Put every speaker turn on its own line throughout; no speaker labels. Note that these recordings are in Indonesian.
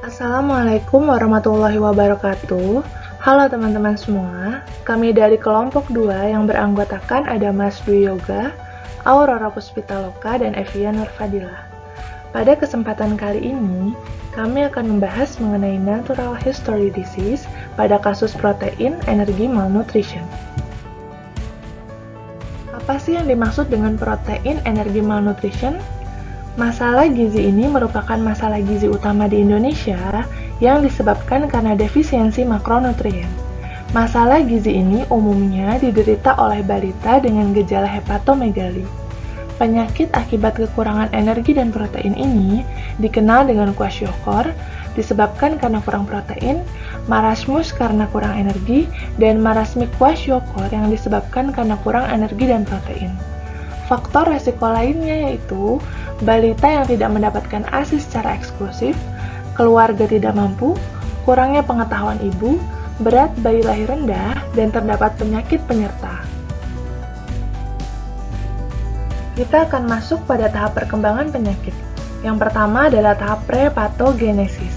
Assalamualaikum warahmatullahi wabarakatuh. Halo teman-teman semua, kami dari kelompok 2 yang beranggotakan ada Mas Dwi Yoga, Aurora Puspitaloka, dan Evia Nurfadilah. Pada kesempatan kali ini, kami akan membahas mengenai natural history disease pada kasus protein energi malnutrition. Apa sih yang dimaksud dengan protein energi malnutrition? Masalah gizi ini merupakan masalah gizi utama di Indonesia yang disebabkan karena defisiensi makronutrien. Masalah gizi ini umumnya diderita oleh balita dengan gejala hepatomegali. Penyakit akibat kekurangan energi dan protein ini dikenal dengan kwashiorkor, disebabkan karena kurang protein, marasmus karena kurang energi, dan marasmik kwashiorkor yang disebabkan karena kurang energi dan protein. Faktor resiko lainnya yaitu balita yang tidak mendapatkan ASI secara eksklusif, keluarga tidak mampu, kurangnya pengetahuan ibu, berat bayi lahir rendah, dan terdapat penyakit penyerta. Kita akan masuk pada tahap perkembangan penyakit. Yang pertama adalah tahap prepatogenesis.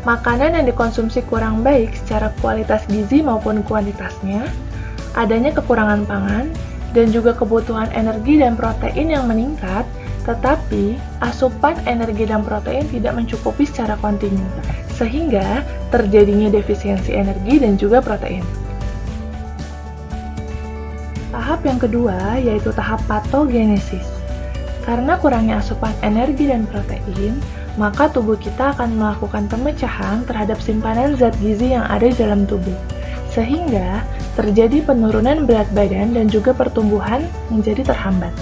Makanan yang dikonsumsi kurang baik secara kualitas gizi maupun kuantitasnya, adanya kekurangan pangan, dan juga kebutuhan energi dan protein yang meningkat, tetapi asupan energi dan protein tidak mencukupi secara kontinu, sehingga terjadinya defisiensi energi dan juga protein. Tahap yang kedua yaitu tahap patogenesis. Karena kurangnya asupan energi dan protein, maka tubuh kita akan melakukan pemecahan terhadap simpanan zat gizi yang ada di dalam tubuh, sehingga terjadi penurunan berat badan dan juga pertumbuhan menjadi terhambat.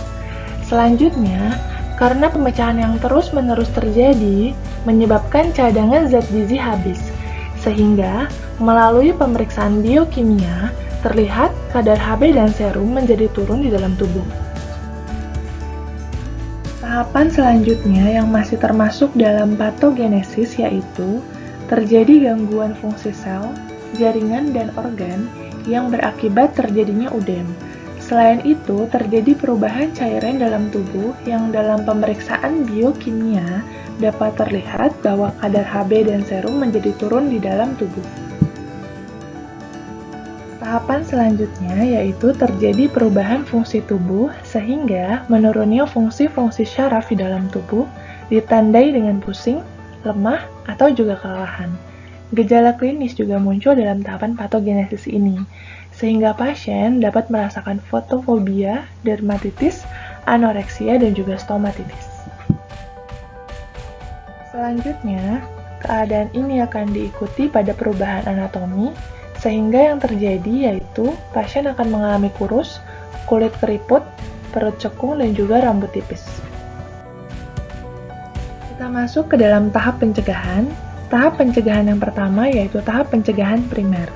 Selanjutnya, karena pemecahan yang terus-menerus terjadi, menyebabkan cadangan zat gizi habis, sehingga melalui pemeriksaan biokimia, terlihat kadar Hb dan serum menjadi turun di dalam tubuh. Tahapan selanjutnya yang masih termasuk dalam patogenesis yaitu terjadi gangguan fungsi sel, jaringan, dan organ yang berakibat terjadinya udem. Selain itu, terjadi perubahan cairan dalam tubuh yang dalam pemeriksaan biokimia dapat terlihat bahwa kadar Hb dan serum menjadi turun di dalam tubuh. Tahapan selanjutnya yaitu terjadi perubahan fungsi tubuh sehingga menurunnya fungsi-fungsi syaraf di dalam tubuh ditandai dengan pusing, lemah, atau juga kelelahan. Gejala klinis juga muncul dalam tahapan patogenesis ini, sehingga pasien dapat merasakan fotofobia, dermatitis, anoreksia, dan juga stomatitis. Selanjutnya, keadaan ini akan diikuti pada perubahan anatomi, sehingga yang terjadi yaitu pasien akan mengalami kurus, kulit keriput, perut cekung, dan juga rambut tipis. Kita masuk ke dalam tahap pencegahan. Tahap pencegahan yang pertama yaitu tahap pencegahan primer,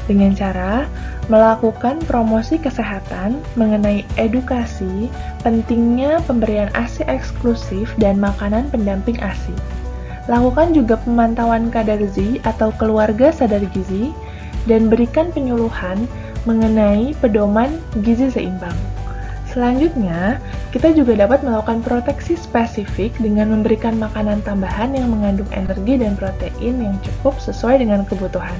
dengan cara melakukan promosi kesehatan mengenai edukasi pentingnya pemberian ASI eksklusif dan makanan pendamping ASI. Lakukan juga pemantauan kadar gizi atau keluarga sadar gizi, dan berikan penyuluhan mengenai pedoman gizi seimbang. Selanjutnya, kita juga dapat melakukan proteksi spesifik dengan memberikan makanan tambahan yang mengandung energi dan protein yang cukup sesuai dengan kebutuhan.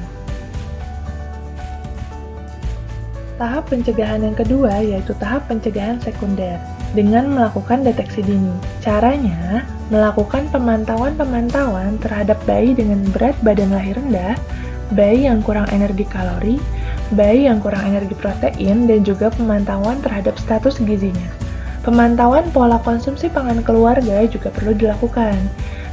Tahap pencegahan yang kedua yaitu tahap pencegahan sekunder dengan melakukan deteksi dini. Caranya, melakukan pemantauan terhadap bayi dengan berat badan lahir rendah, bayi yang kurang energi kalori, bayi yang kurang energi protein, dan juga pemantauan terhadap status gizinya. Pemantauan pola konsumsi pangan keluarga juga perlu dilakukan,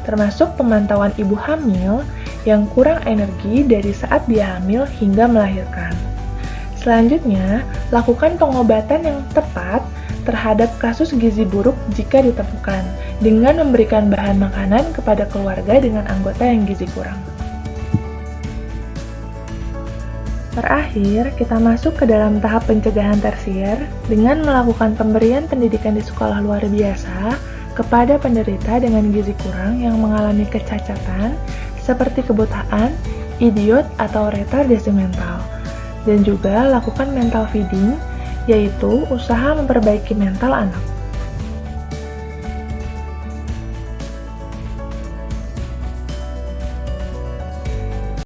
termasuk pemantauan ibu hamil yang kurang energi dari saat dia hamil hingga melahirkan. Selanjutnya, lakukan pengobatan yang tepat terhadap kasus gizi buruk jika ditemukan, dengan memberikan bahan makanan kepada keluarga dengan anggota yang gizi kurang. Terakhir, kita masuk ke dalam tahap pencegahan tersier dengan melakukan pemberian pendidikan di sekolah luar biasa kepada penderita dengan gizi kurang yang mengalami kecacatan seperti kebutaan, idiot, atau retardasi mental. Dan juga lakukan mental feeding, yaitu usaha memperbaiki mental anak.